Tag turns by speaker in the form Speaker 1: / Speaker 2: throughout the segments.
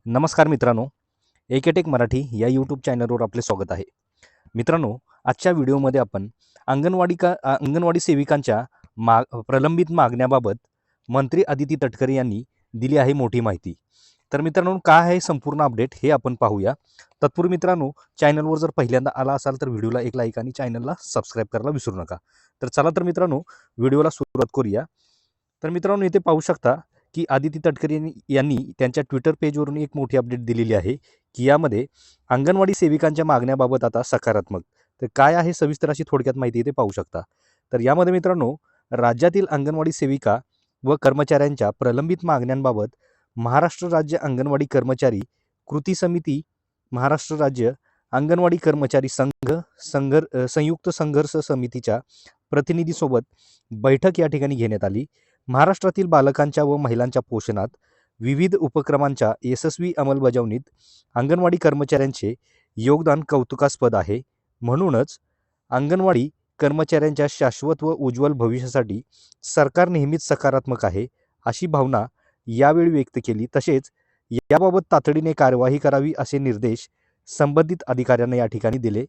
Speaker 1: नमस्कार मित्रांनो, एकेटेक मराठी या यूट्यूब चॅनलवर आपले स्वागत आहे. मित्रांनो, आजच्या व्हिडिओमध्ये आपण अंगणवाडी सेविकांच्या प्रलंबित मागण्याबाबत मंत्री अदिती तटकरे यांनी दिली आहे मोठी माहिती. तर मित्रांनो, काय आहे संपूर्ण अपडेट हे आपण पाहूया. तत्पूर्वी मित्रांनो, चॅनलवर जर पहिल्यांदा आला असाल तर व्हिडिओला एक लाईक आणि चॅनलला सबस्क्राईब करायला विसरू नका. तर चला तर मित्रांनो, व्हिडिओला सुरुवात करूया. तर मित्रांनो, इथे पाहू शकता की आदिती तटकरे यांनी त्यांच्या ट्विटर पेजवरून एक मोठी अपडेट दिलेली आहे की यामध्ये अंगणवाडी सेविकांच्या मागण्याबाबत आता सकारात्मक. तर काय आहे सविस्तर अशी थोडक्यात माहिती इथे पाहू शकता. तर यामध्ये मित्रांनो, राज्यातील अंगणवाडी सेविका व कर्मचाऱ्यांच्या प्रलंबित मागण्यांबाबत महाराष्ट्र राज्य अंगणवाडी कर्मचारी कृती समिती, महाराष्ट्र राज्य अंगणवाडी कर्मचारी संयुक्त संघर्ष समितीच्या प्रतिनिधीसोबत बैठक या ठिकाणी घेण्यात आली. महाराष्ट्रातील बालकांच्या व महिलांच्या पोषणात विविध उपक्रमांच्या यशस्वी अंमलबजावणीत अंगणवाडी कर्मचाऱ्यांचे योगदान कौतुकास्पद आहे. म्हणूनच अंगणवाडी कर्मचाऱ्यांच्या शाश्वत व उज्ज्वल भविष्यासाठी सरकार नेहमीच सकारात्मक आहे, अशी भावना यावेळी व्यक्त केली. तसेच याबाबत तातडीने कार्यवाही करावी असे निर्देश संबंधित अधिकाऱ्यांना या ठिकाणी दिले.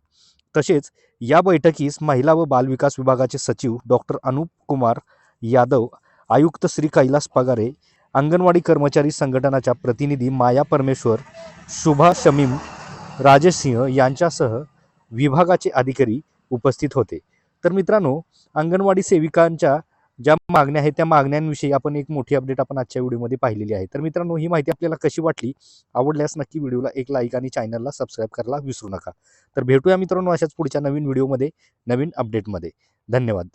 Speaker 1: तसेच या बैठकीस महिला व बालविकास विभागाचे सचिव डॉक्टर अनुप कुमार यादव, आयुक्त श्री कैलास पगारे, अंगणवाडी कर्मचारी संघटनाच्या प्रतिनिधी माया परमेश्वर, शुभा शमीम, राजेश सिंह यांच्यासह विभागाचे अधिकारी उपस्थित होते. तर मित्रांनो, अंगणवाडी सेविकांच्या ज्या मागण्या आहेत त्या मागण्यांविषयी आपण एक मोठी अपडेट आपण आजच्या व्हिडिओमध्ये पाहिलेली आहे. तर मित्रांनो, ही माहिती आपल्याला कशी वाटली? आवडल्यास नक्की व्हिडिओला एक लाईक आणि चॅनलला सबस्क्राईब करायला विसरू नका. तर भेटूया मित्रांनो अशाच पुढच्या नवीन व्हिडिओमध्ये, नवीन अपडेटमध्ये. धन्यवाद.